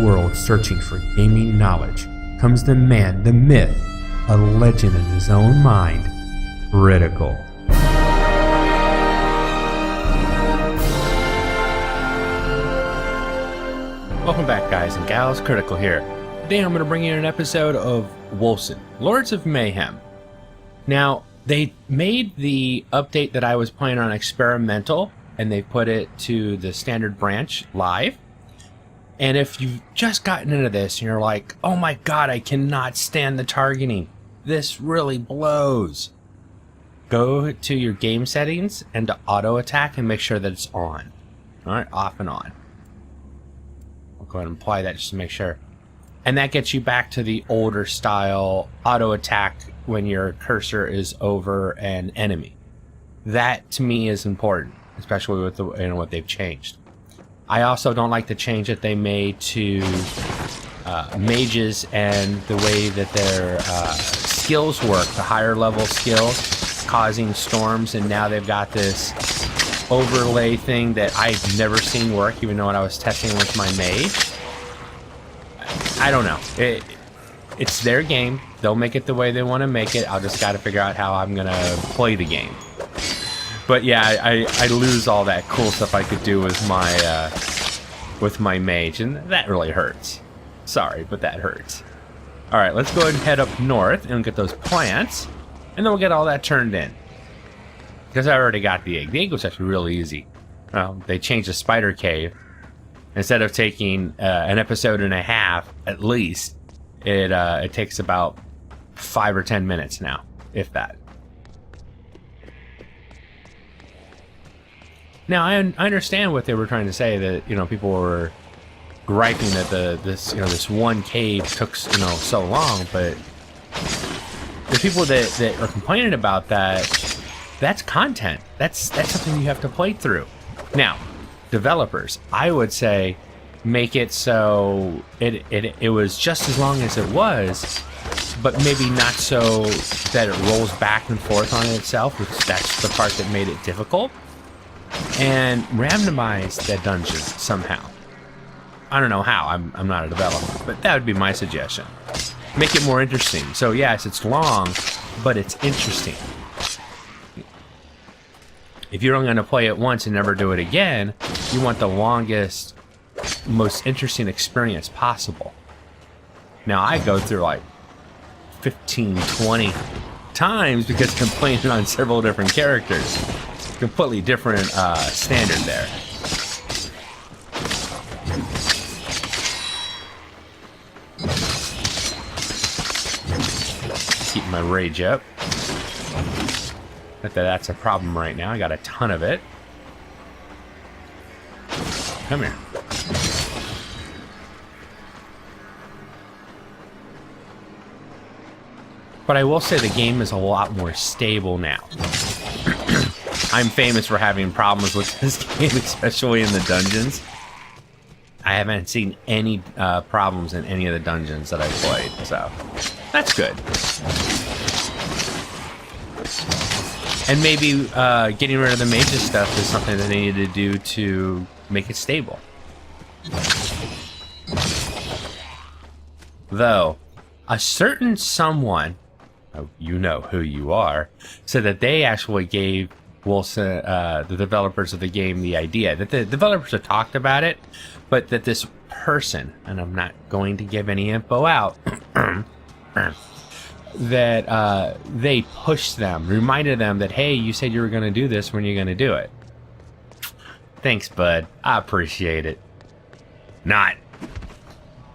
world searching for gaming knowledge comes the man, the myth, a legend in his own mind, Critical. Welcome back, guys and gals. Critical here. Today I'm going to bring you an episode of Wolcen, Lords of Mayhem. Now, they made the update that I was playing on experimental, and they put it to the standard branch live. And if you've just gotten into this and you're like, oh my god, I cannot stand the targeting, this really blows, go to your game settings and to auto attack and make sure that it's on. Alright, off and on. I'll go ahead and apply that just to make sure. And that gets you back to the older style auto attack when your cursor is over an enemy. That to me is important, especially with the, what they've changed. I also don't like the change that they made to mages and the way that their skills work, the higher level skills, causing storms, and now they've got this overlay thing that I've never seen work, even though when I was testing with my mage. I don't know. It's their game. They'll make it the way they want to make it. I'll just got to figure out how I'm going to play the game. But yeah, I lose all that cool stuff I could do with my mage, and that really hurts. Sorry, but that hurts. All right, let's go ahead and head up north and get those plants, and then we'll get all that turned in. Because I already got the egg. The egg was actually really easy. They changed the spider cave. Instead of taking an episode and a half, at least, it takes about 5 or 10 minutes now, if that. Now, I understand what they were trying to say, that, people were griping that this one cave took, so long, but the people that are complaining about that, that's content. That's something you have to play through. Now, developers, I would say, make it so it was just as long as it was, but maybe not so that it rolls back and forth on itself, which that's the part that made it difficult, and randomize the dungeons somehow. I don't know how, I'm not a developer, but that would be my suggestion. Make it more interesting. So yes, it's long, but it's interesting. If you're only going to play it once and never do it again, you want the longest, most interesting experience possible. Now, I go through like 15, 20 times because I'm playing on several different characters. Completely different standard there. Keep my rage up. Not that that's a problem right now. I got a ton of it. Come here. But I will say the game is a lot more stable now. I'm famous for having problems with this game, especially in the dungeons. I haven't seen any problems in any of the dungeons that I've played, so that's good. And maybe getting rid of the mages stuff is something that they need to do to make it stable. Though, a certain someone, you know who you are, said that they actually gave Wolcen, the developers of the game, the idea that the developers have talked about it, but that this person, and I'm not going to give any info out, that they pushed them, reminded them that, hey, you said you were going to do this, when are you going to do it? Thanks, bud. I appreciate it. Not.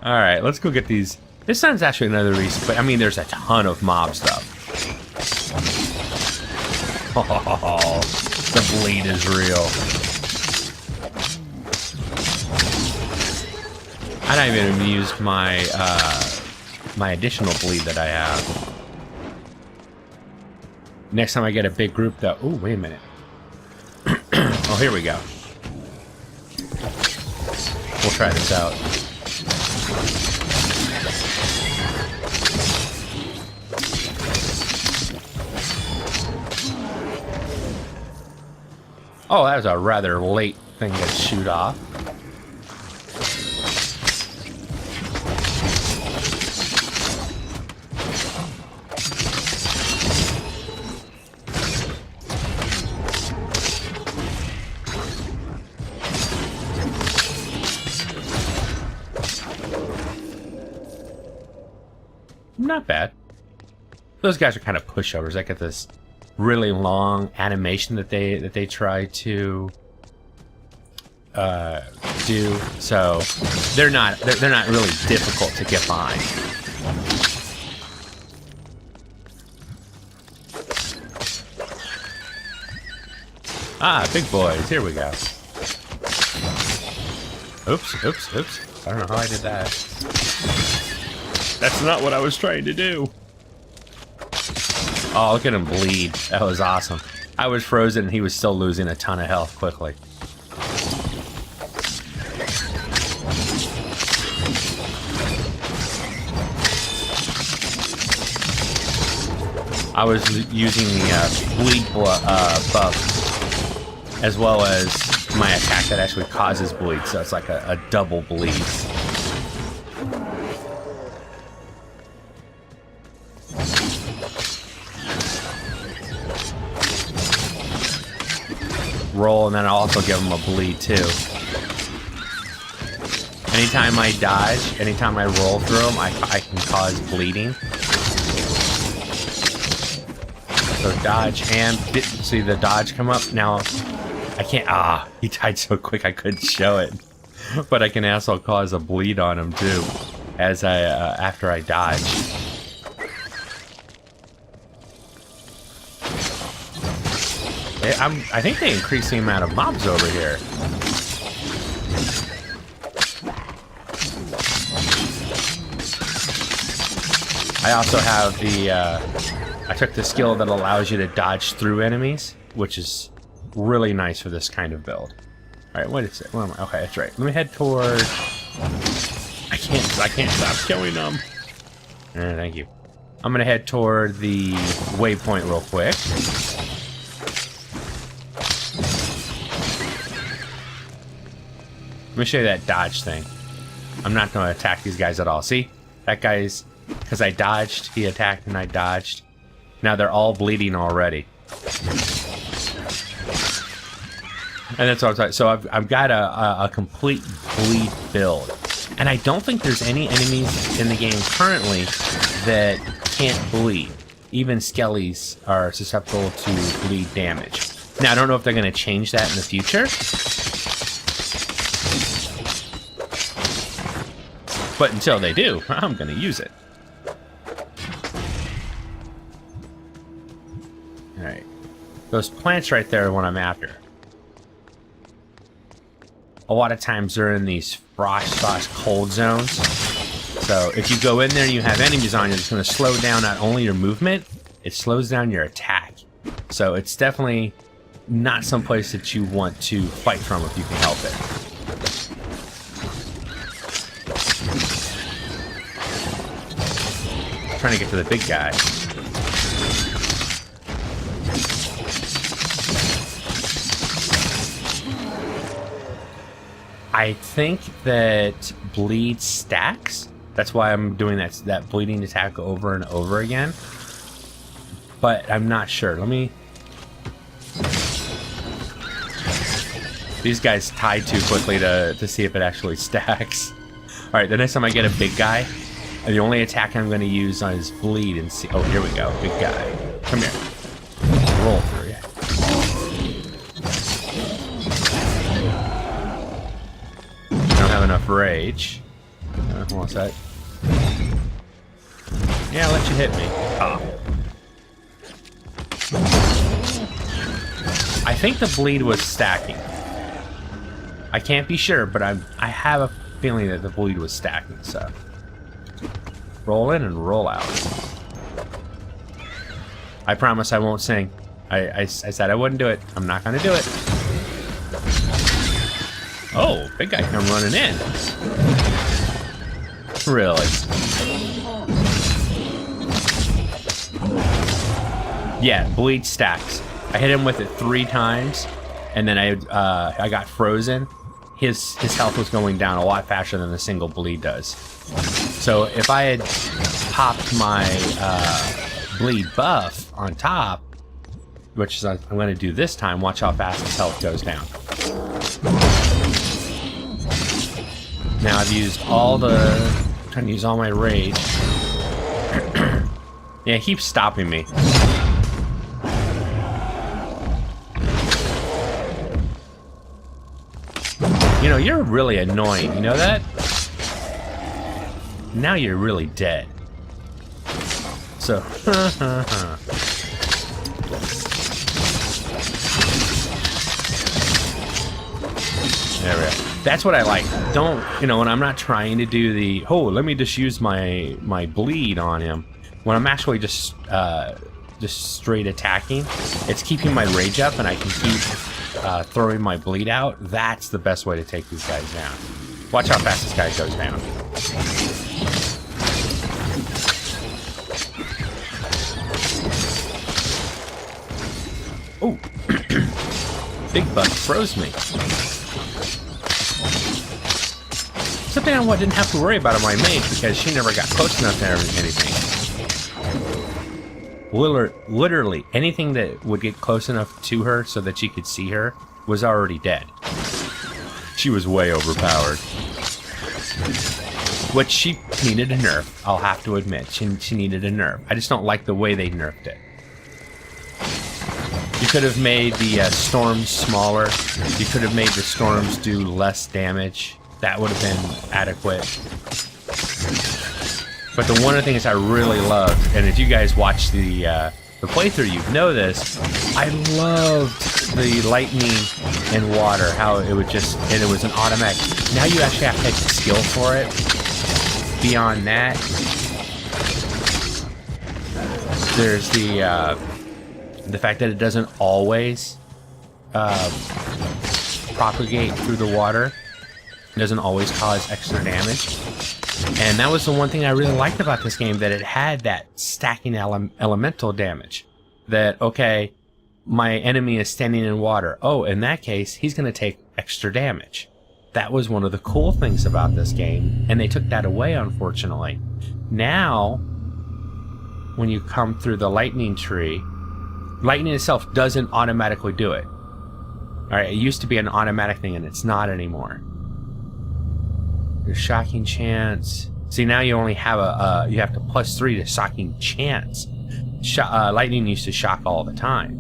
Alright, let's go get these. This one's actually another reason, but I mean, there's a ton of mob stuff. Oh, the bleed is real. I haven't even used my my additional bleed that I have. Next time I get a big group, though. Oh, wait a minute. Oh, here we go. We'll try this out. Oh, that was a rather late thing to shoot off. not bad. Those guys are kind of pushovers. They got this really long animation that they try to do, so they're not really difficult to get by. Ah, big boys, here we go. Oops. I don't know how I did that. That's not what I was trying to do. Oh, look at him bleed. That was awesome. I was frozen and he was still losing a ton of health quickly. I was using the bleed buff as well as my attack that actually causes bleed, so it's like a double bleed. Roll, and then I'll also give him a bleed too. Anytime I dodge, anytime I roll through him, I can cause bleeding. So dodge and see the dodge come up. Now I can't. He died so quick I couldn't show it. But I can also cause a bleed on him too, as after I dodge. I think they increased the amount of mobs over here. I also have the, I took the skill that allows you to dodge through enemies, which is really nice for this kind of build. Alright, what is it? Where am I? Okay, that's right. Let me head toward... I can't stop killing them. Alright, thank you. I'm gonna head toward the waypoint real quick. Let me show you that dodge thing. I'm not gonna attack these guys at all. See? That guy's... Because I dodged, he attacked, and I dodged. Now they're all bleeding already. And that's what I'm talking. So I've got a complete bleed build. And I don't think there's any enemies in the game currently that can't bleed. Even skellies are susceptible to bleed damage. Now, I don't know if they're going to change that in the future. But until they do, I'm going to use it. Alright. Those plants right there are what I'm after. A lot of times they're in these frost/cold zones. So if you go in there and you have enemies on you, it's going to slow down not only your movement, it slows down your attack. So it's definitely not some place that you want to fight from if you can help it. I'm trying to get to the big guy. I think that bleed stacks. That's why I'm doing that bleeding attack over and over again. But I'm not sure. Let me... These guys tie too quickly to see if it actually stacks. Alright, the next time I get a big guy, the only attack I'm going to use on his bleed and see... Oh, here we go. Big guy. Come here. Roll through. Enough rage. What's that? Yeah, I'll let you hit me. I think the bleed was stacking. I can't be sure, but I have a feeling that the bleed was stacking, so. Roll in and roll out. I promise I won't sing. I said I wouldn't do it. I'm not gonna do it. Oh, big guy come running in. Really? Yeah, bleed stacks. I hit him with it 3 times, and then I got frozen. His health was going down a lot faster than a single bleed does. So if I had popped my bleed buff on top, which is I'm going to do this time, watch how fast his health goes down. Now I've used trying to use all my rage, Yeah, he keeps stopping me. You know, you're really annoying, you know that? Now you're really dead. So, there we go. That's what I like. Don't, you know, when I'm not trying to do the, oh, let me just use my bleed on him. When I'm actually just straight attacking, it's keeping my rage up and I can keep throwing my bleed out. That's the best way to take these guys down. Watch how fast this guy goes down. Oh, Big Buck froze me. Something I didn't have to worry about on my mage because she never got close enough to anything. Literally, anything that would get close enough to her so that she could see her was already dead. She was way overpowered. Which she needed a nerf, I'll have to admit. She needed a nerf. I just don't like the way they nerfed it. You could have made the storms smaller. You could have made the storms do less damage. That would have been adequate. But the one of the things I really loved, and if you guys watch the playthrough, you know this, I loved the lightning and water, how it would just, and it was an automatic. Now you actually have to take the skill for it. Beyond that, there's the fact that it doesn't always propagate through the water. It doesn't always cause extra damage. And that was the one thing I really liked about this game, that it had that stacking elemental damage. That, okay, my enemy is standing in water. Oh, in that case, he's going to take extra damage. That was one of the cool things about this game, and they took that away, unfortunately. Now, when you come through the lightning tree, lightning itself doesn't automatically do it. Alright, it used to be an automatic thing, and it's not anymore. Your shocking chance. See, now you only have you have to +3 to shocking chance. Lightning used to shock all the time.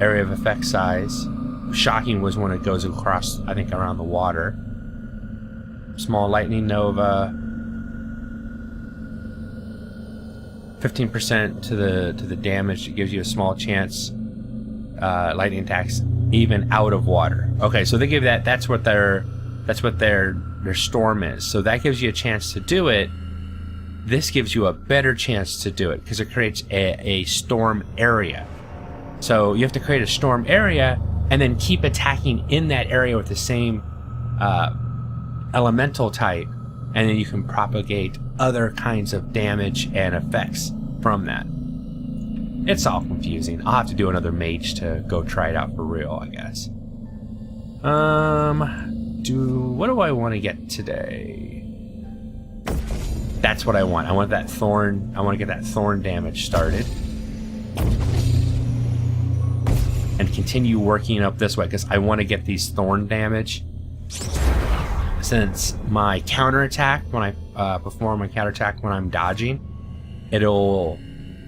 Area of effect size. Shocking was when it goes across, I think, around the water. Small lightning nova. 15% to the damage. It gives you a small chance. Lightning attacks even out of water. Okay, so they give that. That's what their storm is. So that gives you a chance to do it. This gives you a better chance to do it because it creates a storm area. So you have to create a storm area and then keep attacking in that area with the same elemental type, and then you can propagate other kinds of damage and effects from that. It's all confusing. I'll have to do another mage to go try it out for real, I guess. What do I want to get today? That's what I want. I want that thorn. I want to get that thorn damage started. And continue working up this way, because I want to get these thorn damage. Since my counterattack, when I perform my counterattack when I'm dodging, it'll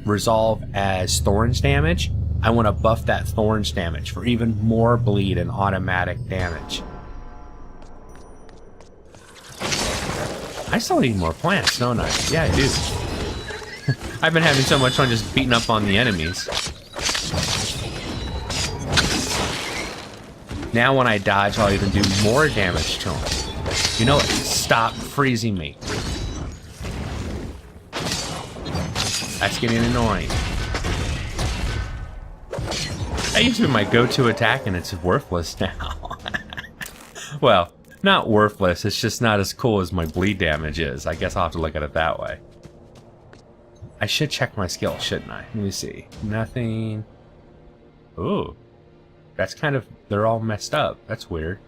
resolve as thorns damage. I want to buff that thorns damage for even more bleed and automatic damage. I still need more plants, don't I? Yeah, I do. I've been having so much fun just beating up on the enemies. Now when I dodge, I'll even do more damage to them. You know what? Stop freezing me. That's getting annoying. That used to be my go-to attack, and it's worthless now. Well, not worthless. It's just not as cool as my bleed damage is. I guess I'll have to look at it that way. I should check my skill, shouldn't I? Let me see. Nothing. Ooh. That's kind of... They're all messed up. That's weird.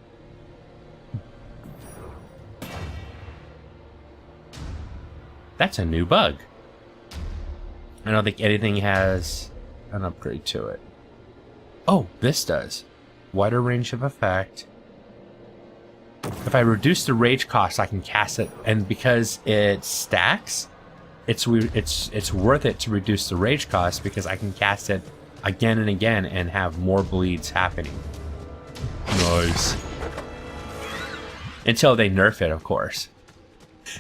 That's a new bug. I don't think anything has an upgrade to it. Oh, this does. Wider range of effect. if I reduce the rage cost, I can cast it, and because it stacks, it's worth it to reduce the rage cost because I can cast it again and again and have more bleeds happening. Nice. Until they nerf it, of course.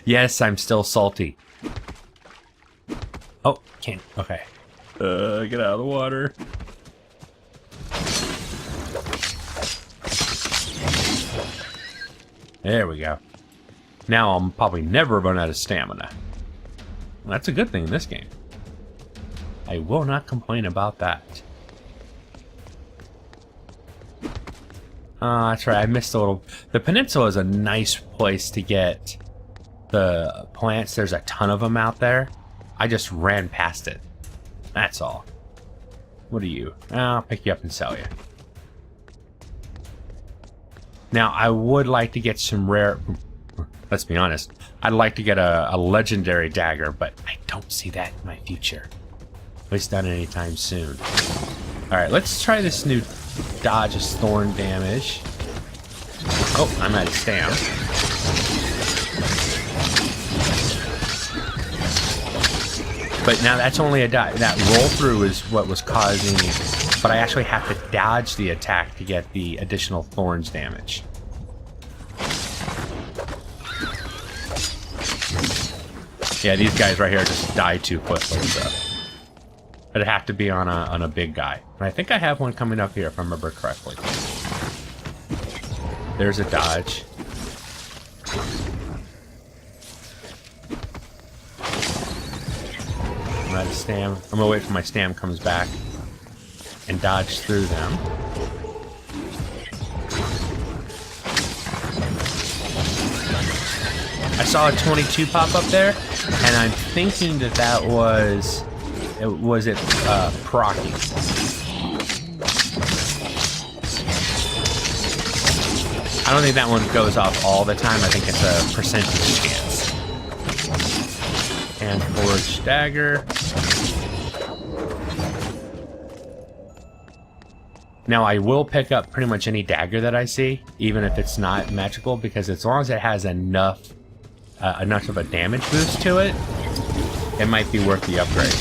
Yes, I'm still salty. Oh, can't. Okay. Get out of the water. There we go. Now I'll probably never run out of stamina. Well, that's a good thing in this game. I will not complain about that. That's right, I missed a little... The peninsula is a nice place to get the plants. There's a ton of them out there. I just ran past it. That's all. What are you? I'll pick you up and sell you. Now, I would like to get some rare... Let's be honest. I'd like to get a legendary dagger, but I don't see that in my future. At least not anytime soon. Alright, let's try this new dodges thorn damage. Oh, I'm out of stam. But now that's only a dodge. That roll through is what was causing... But I actually have to dodge the attack to get the additional thorns damage. Yeah, these guys right here just die too quickly, so... It'd have to be on a big guy. And I think I have one coming up here, if I remember correctly. There's a dodge. I'm out of stam. I'm gonna wait till my stam comes back and dodge through them. I saw a 22 pop up there, and I'm thinking that was... Was it proccing? I don't think that one goes off all the time. I think it's a percentage chance. And forged dagger. Now I will pick up pretty much any dagger that I see, even if it's not magical, because as long as it has enough of a damage boost to it, it might be worth the upgrade.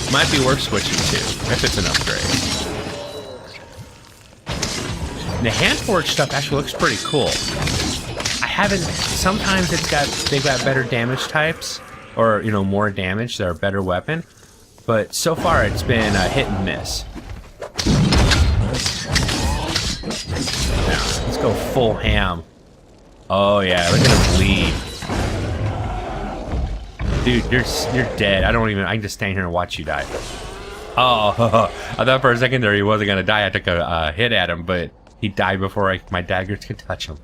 Might be worth switching to, if it's an upgrade. The hand-forged stuff actually looks pretty cool. I haven't... Sometimes they've got better damage types, or, you know, more damage. They're a better weapon. But so far, it's been a hit and miss. Now, let's go full ham. Oh yeah, look at him bleed. Dude, you're dead. I can just stand here and watch you die. Oh, I thought for a second there he wasn't gonna die. I took a hit at him, but he died before my daggers could touch him.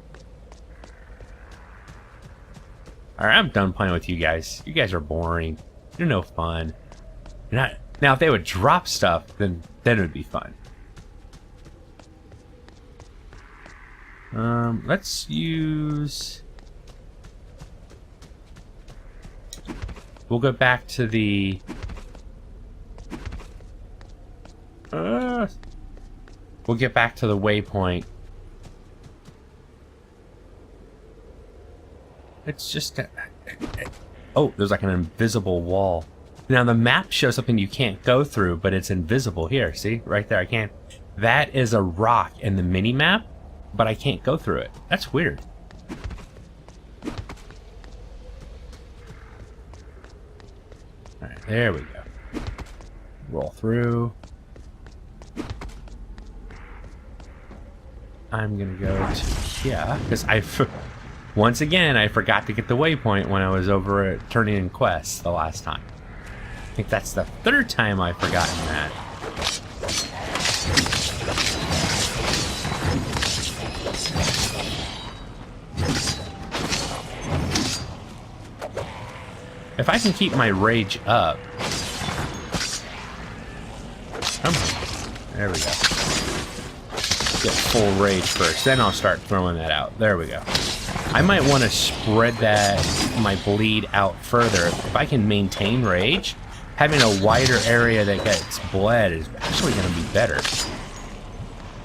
Alright, I'm done playing with you guys. You guys are boring. You're no fun. You're not. Now, if they would drop stuff, then it would be fun. Let's use... We'll go back to the... We'll get back to the waypoint. It's just... Oh, there's like an invisible wall. Now the map shows something you can't go through, but it's invisible. Here, see? Right there, I can't. That is a rock in the mini-map, but I can't go through it. That's weird. Alright, there we go. Roll through. I'm gonna go to here, because once again, I forgot to get the waypoint when I was over at turning in quests the last time. I think that's the third time I've forgotten that. If I can keep my rage up... Come on. There we go. Get full rage first, then I'll start throwing that out. There we go. I might want to spread my bleed out further. If I can maintain rage, having a wider area that gets bled is actually going to be better.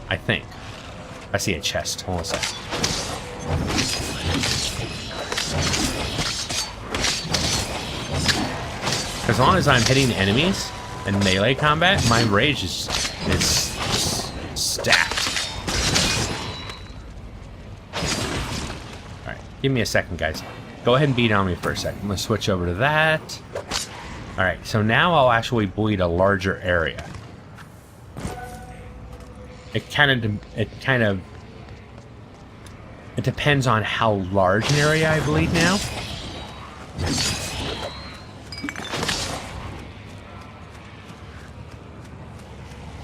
I think. I see a chest. Hold on a sec. As long as I'm hitting enemies in melee combat, my rage is stacked. Alright, give me a second, guys. Go ahead and beat on me for a second. I'm going to switch over to that. Alright, so now I'll actually bleed a larger area. It depends on how large an area I bleed now.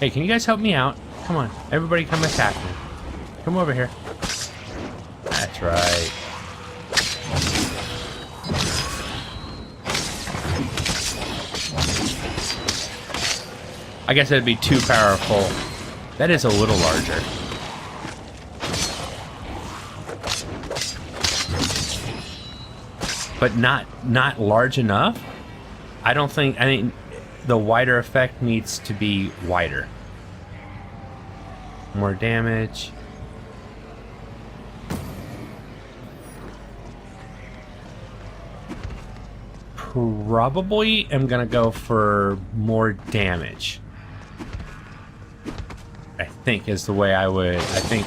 Hey, can you guys help me out? Come on, everybody come attack me. Come over here. That's right. I guess that'd be too powerful. That is a little larger. But not large enough. I think the wider effect needs to be wider. More damage. Probably am gonna go for more damage. I think is the way I would. I think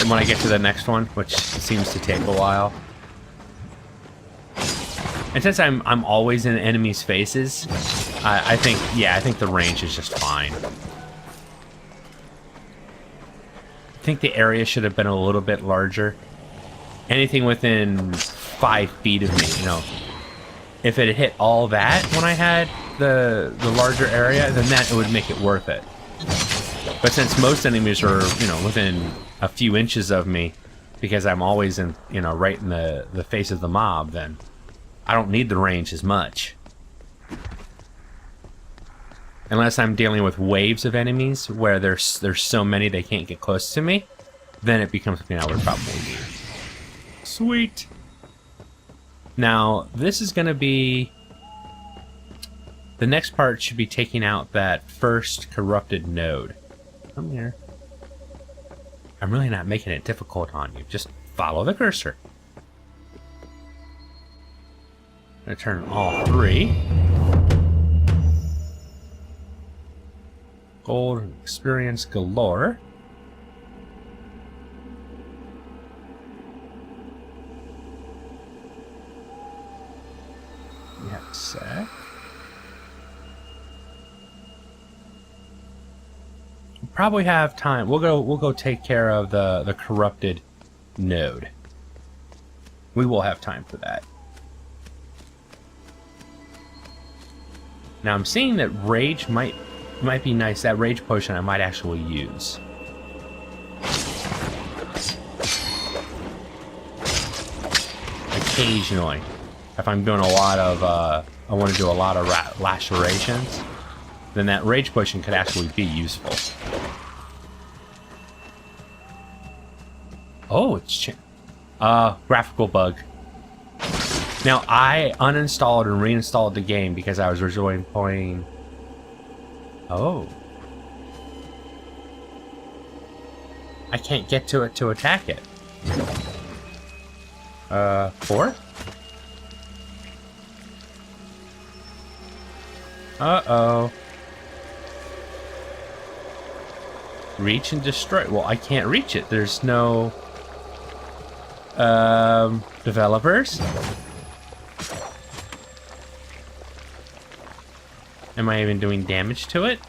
when I get to the next one, which seems to take a while. And since I'm always in enemies' faces, I think the range is just fine. I think the area should have been a little bit larger. Anything within 5 feet of me, you know. If it hit all that when I had the larger area, then that would make it worth it. But since most enemies are, you know, within a few inches of me, because I'm always in, you know, right in the face of the mob, then I don't need the range as much. Unless I'm dealing with waves of enemies where there's so many they can't get close to me, then it becomes something I would probably need. Sweet. Now, this is going to be... The next part should be taking out that first corrupted node. Come here. I'm really not making it difficult on you. Just follow the cursor. I'm going to turn all 3. Gold and experience galore. Yeah, a sec. We'll probably have time. We'll go take care of the corrupted node. We will have time for that. Now I'm seeing that rage might be nice. That rage potion I might actually use. Occasionally. If I'm doing a lot of, I want to do a lot of lacerations, then that rage potion could actually be useful. Oh, it's graphical bug. Now, I uninstalled and reinstalled the game because I was originally playing... Oh. I can't get to it to attack it. 4? Uh-oh. Reach and destroy. Well, I can't reach it. There's no... developers? Am I even doing damage to it?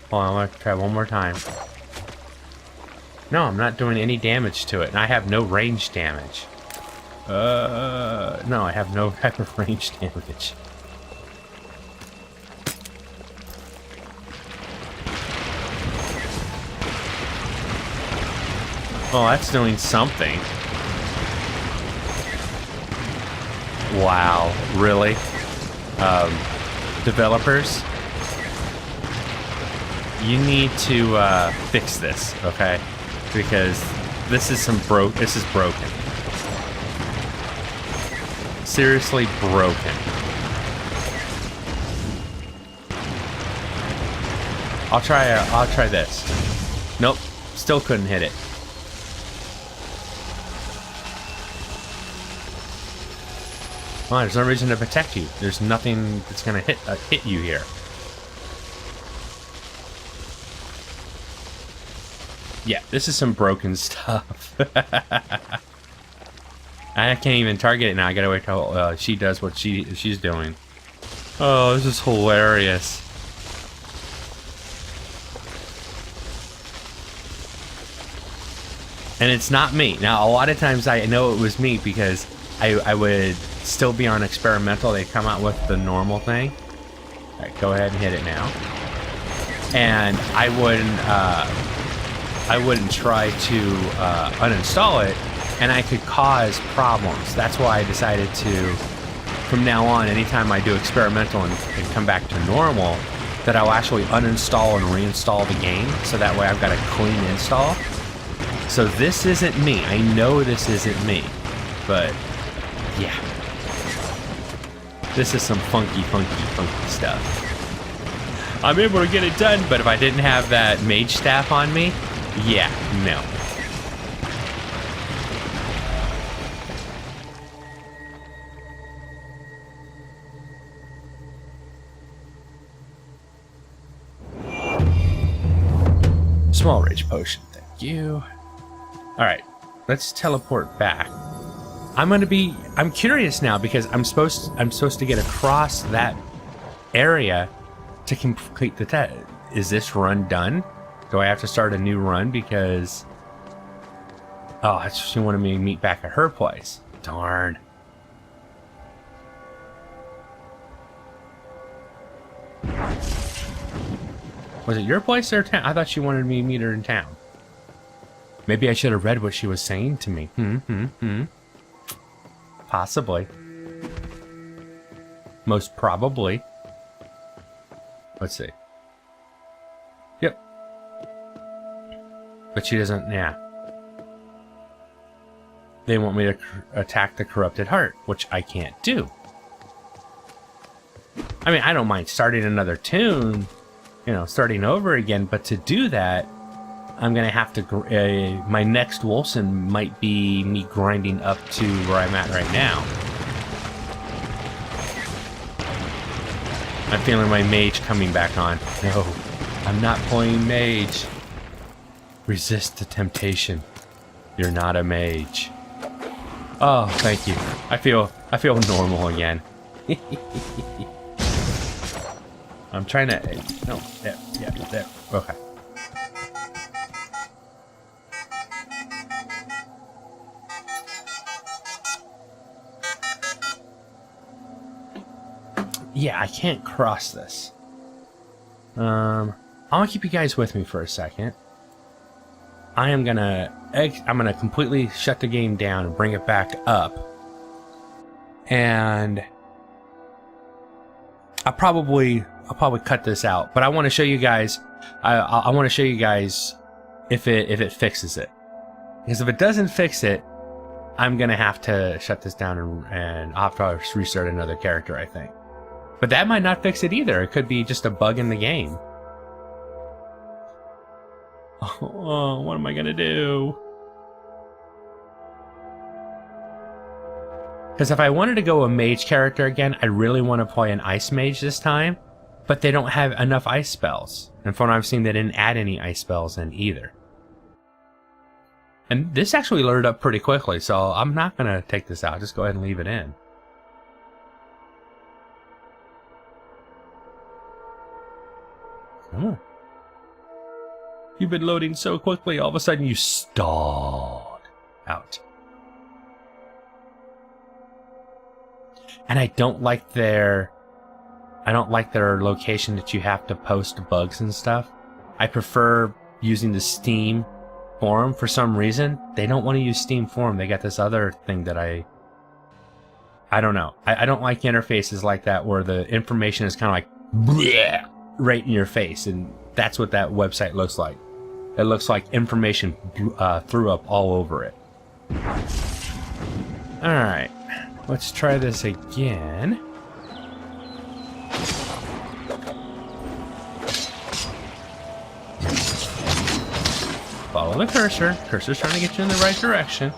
Hold on, I'm gonna try one more time. No, I'm not doing any damage to it, and I have no range damage. No, I have no type of range damage. Oh, that's doing something. Wow, really? Developers, you need to fix this, okay? Because this is this is broken. Seriously broken. I'll try this. Nope, still couldn't hit it. Well, there's no reason to protect you. There's nothing that's gonna hit you here. Yeah, this is some broken stuff. I can't even target it now. I gotta wait till she does what she's doing. Oh, this is hilarious. And it's not me. Now, a lot of times I know it was me because I would still be on experimental. They'd come out with the normal thing. All right, go ahead and hit it now. And I wouldn't try to uninstall it, and I could cause problems. That's why I decided to, from now on, anytime I do experimental and come back to normal, that I'll actually uninstall and reinstall the game, so that way I've got a clean install. So this isn't me. I know this isn't me, but yeah. This is some funky stuff. I'm able to get it done, but if I didn't have that mage staff on me, yeah, no. Small rage potion, thank you. Alright, let's teleport back. I'm curious now because I'm supposed to get across that area to complete the test. Is this run done? Do I have to start a new run because... Oh, she wanted me to meet back at her place. Darn. Was it your place or town? I thought she wanted me to meet her in town. Maybe I should have read what she was saying to me. Possibly. Most probably. Let's see. Yep. But she doesn't, yeah. They want me to attack the corrupted heart, which I can't do. I mean, I don't mind starting another tune, you know, starting over again, but to do that, I'm gonna have to, my next Wolcen might be me grinding up to where I'm at right now. I'm feeling my mage coming back on. No, I'm not playing mage. Resist the temptation. You're not a mage. Oh, thank you. I feel normal again. I'm trying to, no, there, yeah, there, okay. Yeah, I can't cross this. I'm gonna keep you guys with me for a second. I'm gonna completely shut the game down and bring it back up. And I'll probably cut this out, but I want to show you guys. I want to show you guys if it fixes it. Because if it doesn't fix it, I'm gonna have to shut this down and I'll have to restart another character, I think. But that might not fix it either. It could be just a bug in the game. Oh, what am I gonna do? Because if I wanted to go a mage character again, I really want to play an ice mage this time. But they don't have enough ice spells. And from what I've seen, they didn't add any ice spells in either. And this actually loaded up pretty quickly, so I'm not gonna take this out. Just go ahead and leave it in. Oh. You've been loading so quickly, all of a sudden you stalled out. And I don't like their location that you have to post bugs and stuff. I prefer using the Steam forum for some reason. They don't want to use Steam forum. They got this other thing that I don't know. I don't like interfaces like that where the information is kind of like bleh, right in your face, and that's what that website looks like. It looks like information threw up all over it. Alright, let's try this again. Follow the cursor. Cursor's trying to get you in the right direction.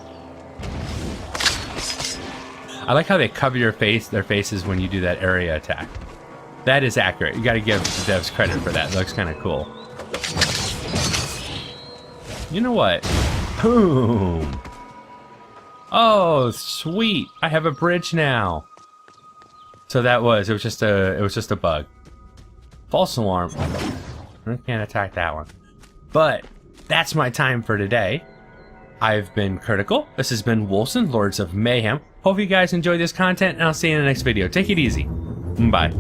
I like how they cover their faces when you do that area attack. That is accurate. You gotta give the devs credit for that. It looks kind of cool. You know what? Boom! Oh, sweet! I have a bridge now. So it was just a bug. False alarm. I can't attack that one. But that's my time for today. I've been Critical. This has been Wolcen, Lords of Mayhem. Hope you guys enjoyed this content, and I'll see you in the next video. Take it easy. Bye.